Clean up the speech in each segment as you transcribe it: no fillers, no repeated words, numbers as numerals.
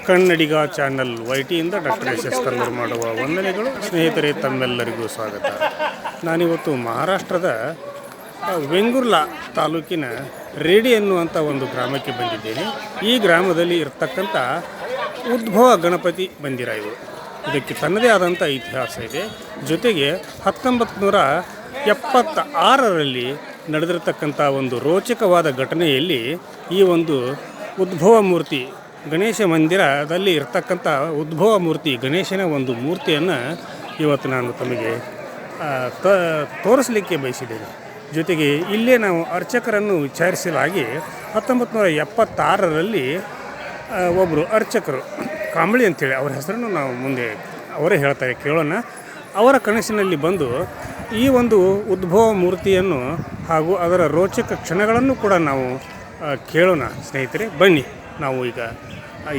ಕನ್ನಡಿಗ channel ವೈಟಿಯಿಂದ doctor S S Kalluru ಮಾಡುವ ವಂದನೆಗಳು. ಸ್ನೇಹಿತರೆ, ತಮ್ಮೆಲ್ಲರಿಗೂ ಸ್ವಾಗತ. ನಾನಿವತ್ತು ಮಹಾರಾಷ್ಟ್ರದ ವೆಂಗುರ್ಲಾ ತಾಲೂಕಿನ ರೇಡಿ ಅನ್ನುವಂಥ ಒಂದು ಗ್ರಾಮಕ್ಕೆ ಬಂದಿದ್ದೇನೆ. ಈ ಗ್ರಾಮದಲ್ಲಿ ಇರತಕ್ಕಂಥ ಉದ್ಭವ ಗಣಪತಿ ಮಂದಿರ ಇದು. ಇದಕ್ಕೆ ತನ್ನದೇ ಆದಂಥ ಇತಿಹಾಸ ಇದೆ. ಜೊತೆಗೆ 1976ರಲ್ಲಿ ನಡೆದಿರತಕ್ಕಂಥ ಒಂದು ರೋಚಕವಾದ ಘಟನೆಯಲ್ಲಿ ಈ ಒಂದು ಉದ್ಭವ ಮೂರ್ತಿ ಗಣೇಶ ಮಂದಿರದಲ್ಲಿ ಇರ್ತಕ್ಕಂಥ ಉದ್ಭವ ಮೂರ್ತಿ ಗಣೇಶನ ಒಂದು ಮೂರ್ತಿಯನ್ನು ಇವತ್ತು ನಾನು ತಮಗೆ ತೋರಿಸಲಿಕ್ಕೆ ಬಯಸಿದ್ದೇನೆ. ಜೊತೆಗೆ ಇಲ್ಲೇ ನಾವು ಅರ್ಚಕರನ್ನು ವಿಚಾರಿಸಲಾಗಿ 1976ರಲ್ಲಿ ಒಬ್ಬರು ಅರ್ಚಕರು ಕಾಂಬಳಿ ಅಂಥೇಳಿ ಅವರ ಹೆಸರನ್ನು ನಾವು ಮುಂದೆ ಅವರೇ ಹೇಳ್ತಾರೆ, ಕೇಳೋಣ. ಅವರ ಕನಸಿನಲ್ಲಿ ಬಂದು ಈ ಒಂದು ಉದ್ಭವ ಮೂರ್ತಿಯನ್ನು ಹಾಗೂ ಅದರ ರೋಚಕ ಕ್ಷಣಗಳನ್ನು ಕೂಡ ನಾವು ಕೇಳೋಣ. ಸ್ನೇಹಿತರೆ, ಬನ್ನಿ. ನಾವು ಈಗ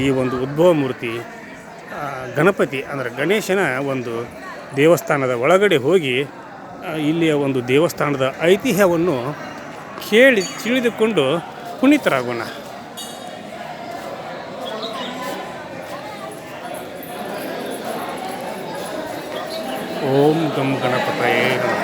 ಈ ಒಂದು ಉದ್ಭವ ಮೂರ್ತಿ ಗಣಪತಿ ಅಂದರೆ ಗಣೇಶನ ಒಂದು ದೇವಸ್ಥಾನದ ಒಳಗಡೆ ಹೋಗಿ ಇಲ್ಲಿಯ ಒಂದು ದೇವಸ್ಥಾನದ ಐತಿಹ್ಯವನ್ನು ಕೇಳಿ ತಿಳಿದುಕೊಂಡು ಪುನೀತರಾಗೋಣ. ಓಂ ಗಂ ಗಣಪತಯೇ ನಮಃ.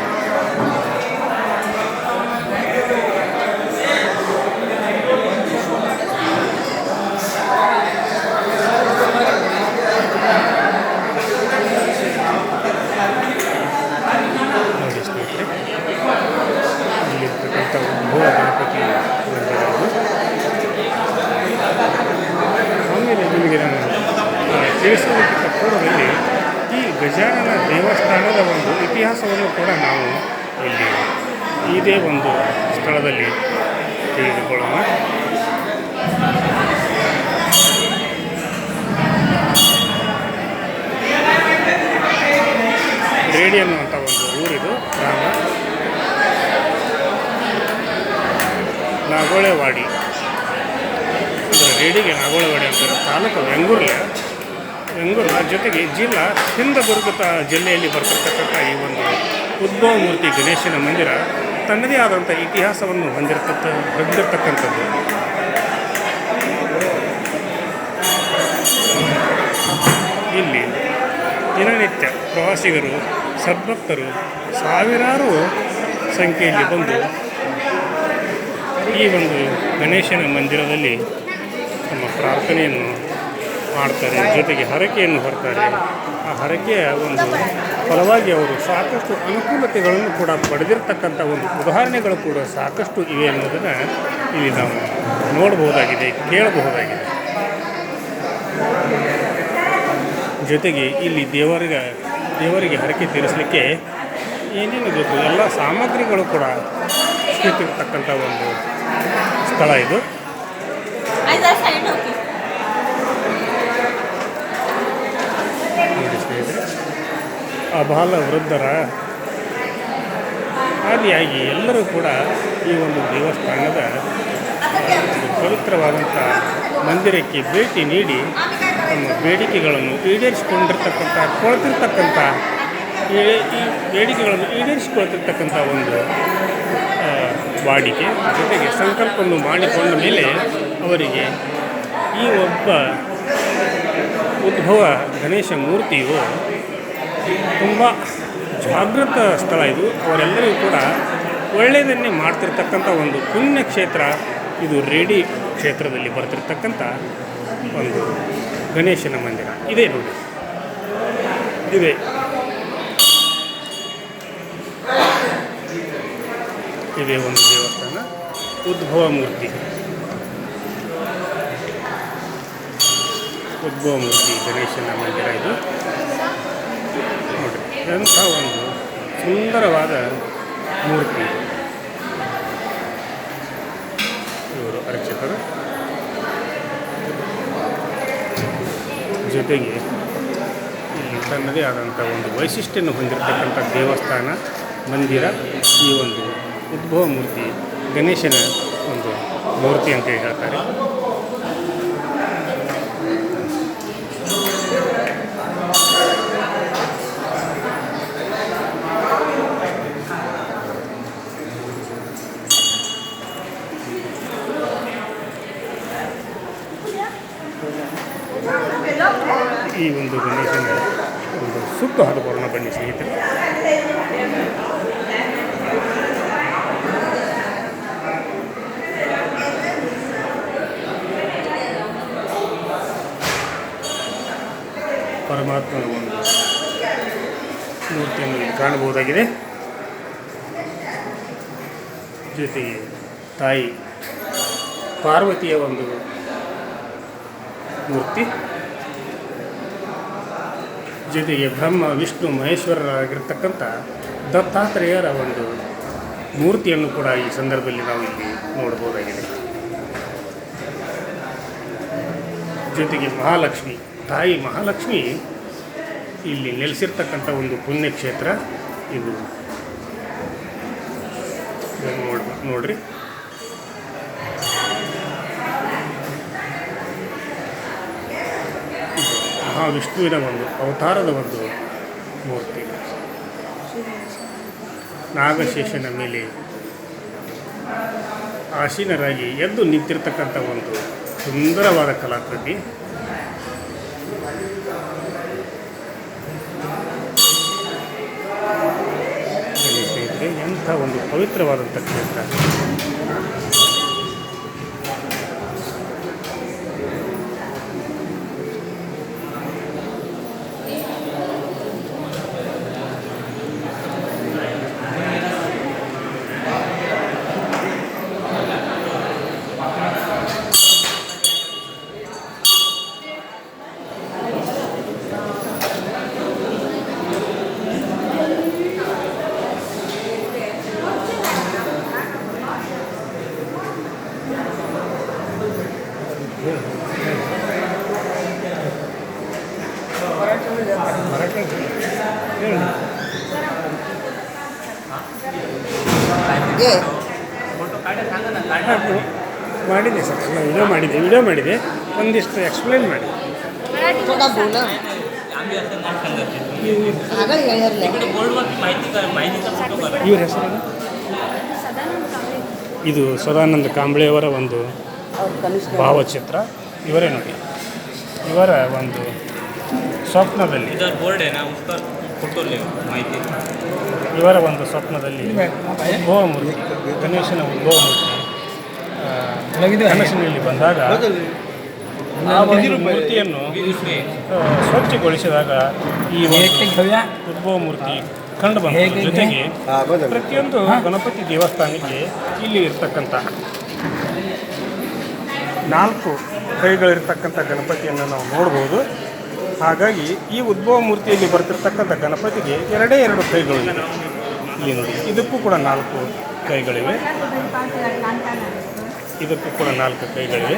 ಇಲ್ಲಿರ್ತಕ್ಕಂಥ ಉದ್ಭವ ಗಣಪತಿ ಆಮೇಲೆ ನಿಮಗೆ ನಾನು ತಿಳಿಸೋದಕ್ಕಿಂತ ಪೂರ್ವದಲ್ಲಿ ಈ ಗಜಾನನ ದೇವಸ್ಥಾನದ ಒಂದು ಇತಿಹಾಸವನ್ನು ಕೂಡ ನಾವು ಇಲ್ಲಿ ಇದೇ ಒಂದು ಸ್ಥಳದಲ್ಲಿ ತಿಳಿದುಕೊಳ್ಳೋಣ. ರೇಡಿ ಅನ್ನುವಂಥ ಒಂದು ಊರಿದು ಗ್ರಾಮ. ನಾಗೋಳೆವಾಡಿ ಅಂದರೆ ರೇಡಿಗೆ ನಾಗೋಳೆವಾಡಿ ಅಂತಾರೆ. ತಾಲೂಕು ವೆಂಗುರ್ಲಾ ಜೊತೆಗೆ ಜಿಲ್ಲಾ ಸಿಂಧದುರ್ಗ ಜಿಲ್ಲೆಯಲ್ಲಿ ಬರ್ತಕ್ಕಂಥ ಈ ಒಂದು ಉದ್ಭವ ಮೂರ್ತಿ ಗಣೇಶನ ಮಂದಿರ ತನ್ನದೇ ಆದಂಥ ಇತಿಹಾಸವನ್ನು ಹೊಂದಿರತಕ್ಕಂಥದ್ದು. ಇಲ್ಲಿ ದಿನನಿತ್ಯ ಪ್ರವಾಸಿಗರು, ಸದ್ಭಕ್ತರು ಸಾವಿರಾರು ಸಂಖ್ಯೆಯಲ್ಲಿ ಬಂದು ಈ ಒಂದು ಗಣೇಶನ ಮಂದಿರದಲ್ಲಿ ತಮ್ಮ ಪ್ರಾರ್ಥನೆಯನ್ನು ಮಾಡ್ತಾರೆ. ಜೊತೆಗೆ ಹರಕೆಯನ್ನು ಹೊರ್ತಾರೆ. ಆ ಹರಕೆಯ ಒಂದು ಫಲವಾಗಿ ಅವರು ಸಾಕಷ್ಟು ಅನುಕೂಲತೆಗಳನ್ನು ಕೂಡ ಪಡೆದಿರತಕ್ಕಂಥ ಒಂದು ಉದಾಹರಣೆಗಳು ಕೂಡ ಸಾಕಷ್ಟು ಇವೆ ಅನ್ನೋದನ್ನು ಇಲ್ಲಿ ನಾವು ನೋಡಬಹುದಾಗಿದೆ, ಕೇಳಬಹುದಾಗಿದೆ. ಜೊತೆಗೆ ಇಲ್ಲಿ ದೇವರಿಗೆ ಹರಕೆ ತೀರಿಸಲಿಕ್ಕೆ ಏನೇನು ಬೇಕು ಎಲ್ಲ ಸಾಮಗ್ರಿಗಳು ಕೂಡ ಸಿಗುತ್ತಿರ್ತಕ್ಕಂಥ ಒಂದು ಸ್ಥಳ ಇದು. ಅಬಾಲ ವೃದ್ಧರ ಆದಿಯಾಗಿ ಎಲ್ಲರೂ ಕೂಡ ಈ ಒಂದು ದೇವಸ್ಥಾನದ ಪವಿತ್ರವಾದಂಥ ಮಂದಿರಕ್ಕೆ ಭೇಟಿ ನೀಡಿ ತಮ್ಮ ಬೇಡಿಕೆಗಳನ್ನು ಈಡೇರಿಸಿಕೊಳ್ತಿರ್ತಕ್ಕಂಥ ಒಂದು ವಾಡಿಕೆ. ಜೊತೆಗೆ ಸಂಕಲ್ಪವನ್ನು ಮಾಡಿಕೊಂಡ ಮೇಲೆ ಅವರಿಗೆ ಈ ಒಬ್ಬ ಉದ್ಭವ ಗಣೇಶ ಮೂರ್ತಿಯು ತುಂಬ ಜಾಗೃತ ಸ್ಥಳ ಇದು. ಅವರೆಲ್ಲರಿಗೂ ಕೂಡ ಒಳ್ಳೆಯದನ್ನೇ ಮಾಡ್ತಿರ್ತಕ್ಕಂಥ ಒಂದು ಪುಣ್ಯ ಕ್ಷೇತ್ರ ಇದು. ರೇಡಿ ಕ್ಷೇತ್ರದಲ್ಲಿ ಬರ್ತಿರ್ತಕ್ಕಂಥ ಒಂದು ಗಣೇಶನ ಮಂದಿರ ಇದೆ ನೋಡಿ. ಇದೇ ಒಂದು ದೇವಸ್ಥಾನ, ಉದ್ಭವ ಮೂರ್ತಿ ಗಣೇಶನ ಮಂದಿರ ಇದು ನೋಡಿರಿ. ಎಂಥ ಒಂದು ಸುಂದರವಾದ ಮೂರ್ತಿ. ಇವರು ಅರ್ಚಕರು. ಜೊತೆಗೆ ಇಲ್ಲಿ ತನ್ನದೇ ಆದಂಥ ಒಂದು ವೈಶಿಷ್ಟ್ಯವನ್ನು ಹೊಂದಿರತಕ್ಕಂಥ ದೇವಸ್ಥಾನ ಮಂದಿರ ಈ ಒಂದು ಉದ್ಭವ ಮೂರ್ತಿ ಗಣೇಶನ ಒಂದು ಮೂರ್ತಿ ಅಂತೇಳಿ ಹೇಳ್ತಾರೆ. ಈ ಒಂದು ಗಣೇಶನ ಒಂದು ಸುತ್ತು ಹಾದು ಬರೋಣ ಬನ್ನಿ ಸ್ನೇಹಿತರೆ. ಪರಮಾತ್ಮನ ಒಂದು ಮೂರ್ತಿಯನ್ನು ಇಲ್ಲಿ ಕಾಣಬಹುದಾಗಿದೆ. ಜೊತೆಗೆ ತಾಯಿ ಪಾರ್ವತಿಯ ಒಂದು ಮೂರ್ತಿ, ಜೊತೆಗೆ ಬ್ರಹ್ಮ ವಿಷ್ಣು ಮಹೇಶ್ವರರಾಗಿರ್ತಕ್ಕಂಥ ದತ್ತಾತ್ರೇಯರ ಒಂದು ಮೂರ್ತಿಯನ್ನು ಕೂಡ ಈ ಸಂದರ್ಭದಲ್ಲಿ ನಾವು ಇಲ್ಲಿ ನೋಡಬಹುದಾಗಿದೆ. ಜೊತೆಗೆ ಮಹಾಲಕ್ಷ್ಮಿ, ತಾಯಿ ಮಹಾಲಕ್ಷ್ಮಿ ಇಲ್ಲಿ ನೆಲೆಸಿರ್ತಕ್ಕಂಥ ಒಂದು ಪುಣ್ಯಕ್ಷೇತ್ರ ಇದು. ನೋಡ್ರಿ, ಮಹಾವಿಷ್ಣುವಿನ ಒಂದು ಅವತಾರದ ಒಂದು ಮೂರ್ತಿ. ನಾಗಶೇಷನ ಮೇಲೆ ಆಸೀನರಾಗಿ ಎದ್ದು ನಿಂತಿರ್ತಕ್ಕಂಥ ಒಂದು ಸುಂದರವಾದ ಕಲಾಕೃತಿ. ಸ್ನೇಹಿತರೆ, ಎಂಥ ಒಂದು ಪವಿತ್ರವಾದಂಥ ಕ್ಷೇತ್ರ. ಮಾಡಿದೆ ಸರ್, ವಿಡಿಯೋ ಮಾಡಿದೆ, ಒಂದಿಷ್ಟು ಎಕ್ಸ್ಪ್ಲೈನ್ ಮಾಡಿ. ಇವ್ರ ಹೆಸರು ಇದು ಸದಾನಂದ ಕಾಂಬ್ಳೆಯವರ ಒಂದು ಭಾವಚಿತ್ರ. ಇವರೇ ನೋಡಿ, ಇವರ ಒಂದು ಸ್ವಪ್ನದಲ್ಲಿ ಇವರ ಒಂದು ಸ್ವಪ್ನದಲ್ಲಿ ಉದ್ಭವ ಮೂರ್ತಿ, ಗಣೇಶನ ಉದ್ಭವ ಮೂರ್ತಿ ಕನಸಿನಲ್ಲಿ ಬಂದಾಗ ಆ ಒಂದು ಮೂರ್ತಿಯನ್ನು ಸ್ವಚ್ಛಗೊಳಿಸಿದಾಗ ಈ ಉದ್ಭವ ಮೂರ್ತಿ ಕಂಡು ಬಂದ. ಜೊತೆಗೆ ಪ್ರತಿಯೊಂದು ಗಣಪತಿ ದೇವಸ್ಥಾನಕ್ಕೆ ಇಲ್ಲಿ ಇರ್ತಕ್ಕಂಥ 4 ಕೈಗಳಿರ್ತಕ್ಕಂಥ ಗಣಪತಿಯನ್ನು ನಾವು ನೋಡ್ಬೋದು. ಹಾಗಾಗಿ ಈ ಉದ್ಭವ ಮೂರ್ತಿಯಲ್ಲಿ ಬರ್ತಿರ್ತಕ್ಕಂಥ ಗಣಪತಿಗೆ 2 ಕೈಗಳು ಇದೆ. ಇಲ್ಲಿ ನೋಡಿ, ಇದಕ್ಕೂ ಕೂಡ 4 ಕೈಗಳಿವೆ, ಇದಕ್ಕೂ ಕೂಡ 4 ಕೈಗಳಿವೆ.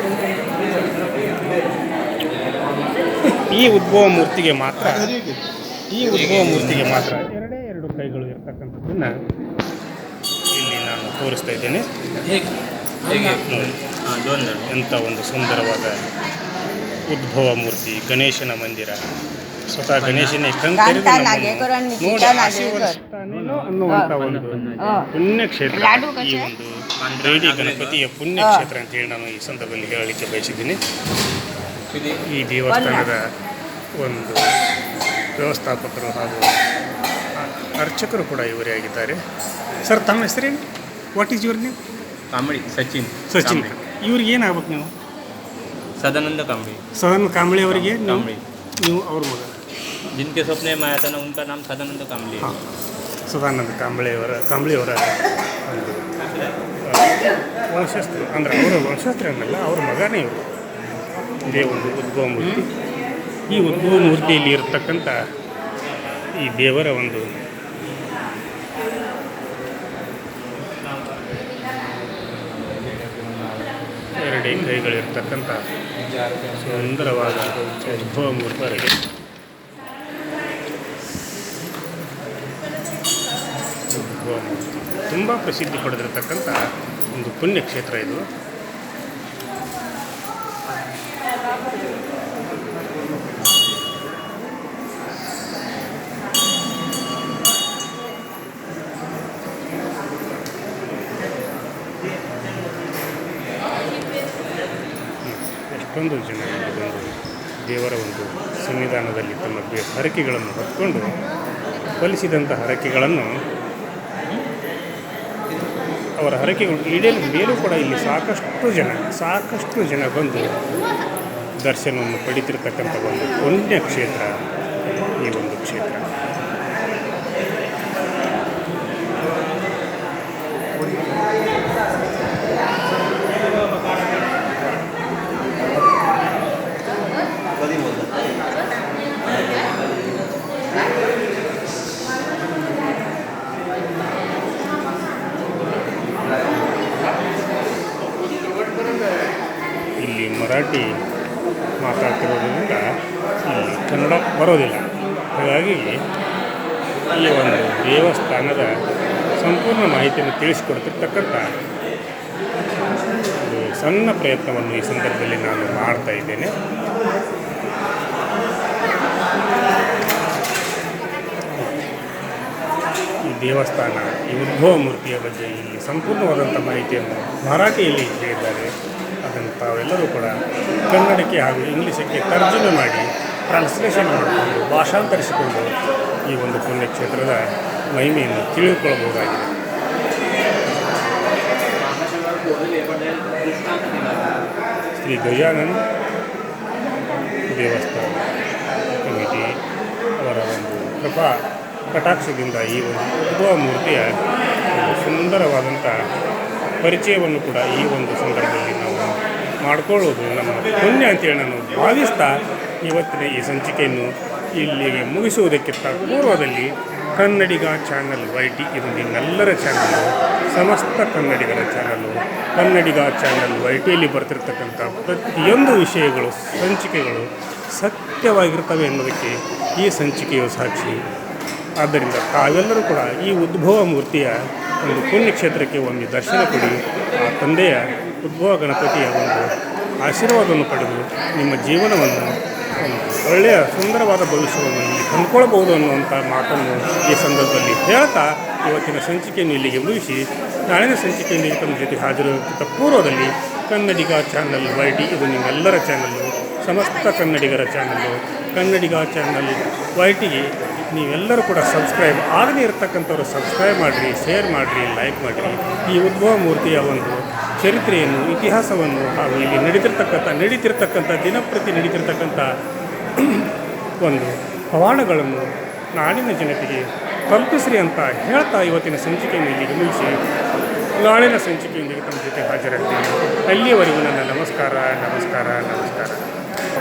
ಈ ಉದ್ಭವ ಮೂರ್ತಿಗೆ ಮಾತ್ರ 2 ಕೈಗಳು ಇರ್ತಕ್ಕಂಥದ್ದನ್ನು ಇಲ್ಲಿ ನಾನು ತೋರಿಸ್ತಾ ಇದ್ದೇನೆ. ಎಂಥ ಒಂದು ಸುಂದರವಾದ ಉದ್ಭವ ಮೂರ್ತಿ, ಗಣೇಶನ ಮಂದಿರ. ಸ್ವತಃ ಗಣೇಶನ ಅನ್ನುವಂಥ ಒಂದು ಪುಣ್ಯಕ್ಷೇತ್ರ, ಈ ಒಂದು ರೇಡಿ ಗಣಪತಿಯ ಪುಣ್ಯಕ್ಷೇತ್ರ ಅಂತೇಳಿ ನಾನು ಈ ಸಂದರ್ಭದಲ್ಲಿ ಹೇಳಲಿಕ್ಕೆ ಬಯಸಿದ್ದೀನಿ. ಈ ದೇವಸ್ಥಾನದ ಒಂದು ವ್ಯವಸ್ಥಾಪಕರು ಹಾಗೂ ಅರ್ಚಕರು ಕೂಡ ಇವರೇ ಆಗಿದ್ದಾರೆ. ಸರ್, ತಮ್ಮ ಹೆಸರೇನು? What is your name? Kambali Sachin. ಇವ್ರಿಗೆ ಏನಾಗ್ಬೇಕು ನೀವು? सदानंद कांबळे. सदानंद कांबळे ಅವರಿಗೆ ನೀವು ಅವ್ರ ಮಗ. जिनके सपने में आया था ना, उनका नाम सदानंद कांबळे. ಸದಾನಂದ ಕಾಂಬಳೆಯವರ ವಂಶಸ್ಥರು, ಅಂದರೆ ಅವರ ವಂಶಸ್ಥರು ಅನ್ನಲ್ಲ, ಅವ್ರ ಮಗನೇ ಇವರು. ಇದೇ ಒಂದು ಉದ್ಭವ ಮೂರ್ತಿ. ಈ ಉದ್ಭವ ಮೂರ್ತಿಯಲ್ಲಿ ಇರತಕ್ಕಂಥ ಈ ದೇವರ ಒಂದು ಎರಡೇ ಕೈಗಳಿರ್ತಕ್ಕಂಥ ಸುಂದರವಾದ ಉದ್ಭವ ಮೂರ್ತಿಯವರಿಗೆ ತುಂಬ ಪ್ರಸಿದ್ಧಿ ಪಡೆದಿರತಕ್ಕಂಥ ಒಂದು ಪುಣ್ಯಕ್ಷೇತ್ರ ಇದು. ಎಷ್ಟೊಂದು ಜನ ಬಂದು ದೇವರ ಒಂದು ಸನ್ನಿಧಾನದಲ್ಲಿ ತಮ್ಮ ಹರಕೆಗಳನ್ನು ಹೊತ್ಕೊಂಡು ಫಲಿಸಿದಂಥ ಹರಕೆಗಳನ್ನು ಅವರ ಹರಕೆಗಳು ಈಡೇರಿದ ಮೇಲೂ ಕೂಡ ಇಲ್ಲಿ ಸಾಕಷ್ಟು ಜನ ಬಂದು ದರ್ಶನವನ್ನು ಪಡಿತಿರ್ತಕ್ಕಂಥ ಒಂದು ಪುಣ್ಯ ಕ್ಷೇತ್ರ ಈ ಒಂದು ಕ್ಷೇತ್ರ. ಇಲ್ಲಿ ಮರಾಠಿ ಮಾತಾಡ್ತಿರೋದ್ರಿಂದ ಇಲ್ಲಿ ಕನ್ನಡ ಬರೋದಿಲ್ಲ. ಹಾಗಾಗಿ ಈ ಒಂದು ದೇವಸ್ಥಾನದ ಸಂಪೂರ್ಣ ಮಾಹಿತಿಯನ್ನು ತಿಳಿಸಿಕೊಡ್ತಿರ್ತಕ್ಕಂಥ ಒಂದು ಸಣ್ಣ ಪ್ರಯತ್ನವನ್ನು ಈ ಸಂದರ್ಭದಲ್ಲಿ ನಾನು ಮಾಡ್ತಾ ಇದ್ದೇನೆ. ಈ ದೇವಸ್ಥಾನ, ಈ ಉದ್ಭವ ಮೂರ್ತಿಯ ಬಗ್ಗೆ ಇಲ್ಲಿ ಸಂಪೂರ್ಣವಾದಂಥ ಮಾಹಿತಿಯನ್ನು ಮರಾಠಿಯಲ್ಲಿ ಹೇಳಿದ್ದಾರೆ. ಅದನ್ನು ತಾವೆಲ್ಲರೂ ಕೂಡ ಕನ್ನಡಕ್ಕೆ ಹಾಗೂ ಇಂಗ್ಲೀಷಕ್ಕೆ ತರ್ಜುಮೆ ಮಾಡಿ ಟ್ರಾನ್ಸ್ಲೇಷನ್ ಮಾಡಿಕೊಂಡು ಭಾಷಾಂತರಿಸಿಕೊಂಡು ಈ ಒಂದು ಪುಣ್ಯಕ್ಷೇತ್ರದ ಮಹಿಮೆಯನ್ನು ತಿಳಿದುಕೊಳ್ಳಬಹುದಾಗಿದೆ. ಶ್ರೀ ಗಜಾನನ ದೇವಸ್ಥಾನ ಕಮಿಟಿ ಅವರ ಒಂದು ಕೃಪಾ ಕಟಾಕ್ಷದಿಂದ ಈ ಒಂದು ಉದ್ಭವ ಮೂರ್ತಿಯ ಒಂದು ಸುಂದರವಾದಂಥ ಪರಿಚಯವನ್ನು ಕೂಡ ಈ ಒಂದು ಸಂದರ್ಭದಲ್ಲಿ ನಾವು ಮಾಡಿಕೊಳ್ಳೋದು ನಮ್ಮ ಪುಣ್ಯ ಅಂತೇಳಿ ನಾನು ಭಾವಿಸ್ತಾ ಇವತ್ತಿನ ಈ ಸಂಚಿಕೆಯನ್ನು ಇಲ್ಲಿಗೆ ಮುಗಿಸುವುದಕ್ಕಿಂತ ಪೂರ್ವದಲ್ಲಿ ಕನ್ನಡಿಗ ಚಾನಲ್ YT ಇದು ನಿಮ್ಮೆಲ್ಲರ ಚಾನಲ್ಲು, ಸಮಸ್ತ ಕನ್ನಡಿಗರ ಚಾನಲ್ಲು. ಕನ್ನಡಿಗ ಚಾನಲ್ YTಯಲ್ಲಿ ಬರ್ತಿರ್ತಕ್ಕಂಥ ಪ್ರತಿಯೊಂದು ವಿಷಯಗಳು, ಸಂಚಿಕೆಗಳು ಸತ್ಯವಾಗಿರ್ತವೆ ಎನ್ನುವುದಕ್ಕೆ ಈ ಸಂಚಿಕೆಯು ಸಾಕ್ಷಿ. ಆದ್ದರಿಂದ ತಾವೆಲ್ಲರೂ ಕೂಡ ಈ ಉದ್ಭವ ಮೂರ್ತಿಯ ಒಂದು ಪುಣ್ಯಕ್ಷೇತ್ರಕ್ಕೆ ಒಂದು ದರ್ಶನ ಕೊಡಿ. ಆ ತಂದೆಯ ಉದ್ಭವ ಗಣಪತಿಯ ಒಂದು ಆಶೀರ್ವಾದವನ್ನು ಪಡೆದು ನಿಮ್ಮ ಜೀವನವನ್ನು ಒಂದು ಒಳ್ಳೆಯ ಸುಂದರವಾದ ಭವಿಷ್ಯವನ್ನು ಇಲ್ಲಿ ಕಂಡುಕೊಳ್ಳಬಹುದು ಅನ್ನುವಂಥ ಮಾತನ್ನು ಈ ಸಂದರ್ಭದಲ್ಲಿ ಹೇಳ್ತಾ ಇವತ್ತಿನ ಸಂಚಿಕೆಯನ್ನು ಇಲ್ಲಿಗೆ ಮುಗಿಸಿ ನಾಳಿನ ಸಂಚಿಕೆಯಲ್ಲಿ ತಮ್ಮ ಜೊತೆ ಹಾಜರಾಗುತ್ತಿದ್ದ ಪೂರ್ವದಲ್ಲಿ ಕನ್ನಡಿಗ ಚಾನಲ್ YT ಇದು ನಿಮ್ಮೆಲ್ಲರ ಚಾನಲ್ಲು, ಸಮಸ್ತ ಕನ್ನಡಿಗರ ಚಾನಲ್ಲು. ಕನ್ನಡಿಗ ಚಾನಲ್ YTಗೆ ನೀವೆಲ್ಲರೂ ಕೂಡ ಸಬ್ಸ್ಕ್ರೈಬ್ ಆಗದೇ ಇರತಕ್ಕಂಥವ್ರು ಸಬ್ಸ್ಕ್ರೈಬ್ ಮಾಡಿರಿ, ಶೇರ್ ಮಾಡಿರಿ, ಲೈಕ್ ಮಾಡಿರಿ. ಈ ಉದ್ಭವ ಮೂರ್ತಿಯ ಒಂದು ಚರಿತ್ರೆಯನ್ನು, ಇತಿಹಾಸವನ್ನು ಹಾಗೂ ಇಲ್ಲಿ ನಡೀತಿರ್ತಕ್ಕಂಥ ದಿನಪ್ರತಿ ನಡೀತಿರ್ತಕ್ಕಂಥ ಒಂದು ಪವಾಡಗಳನ್ನು ನಾಡಿನ ಜನತೆಗೆ ತಲುಪಿಸ್ರಿ ಅಂತ ಹೇಳ್ತಾ ಇವತ್ತಿನ ಸಂಚಿಕೆಯನ್ನು ಇಲ್ಲಿಗೆ ಮುಗಿಸಿ ನಾಳಿನ ಸಂಚಿಕೆಯೊಂದಿಗೆ ತಮ್ಮ ಜೊತೆ ಹಾಜರಾಗ್ತೀನಿ. ಅಲ್ಲಿಯವರೆಗೂ ನನ್ನ ನಮಸ್ಕಾರ.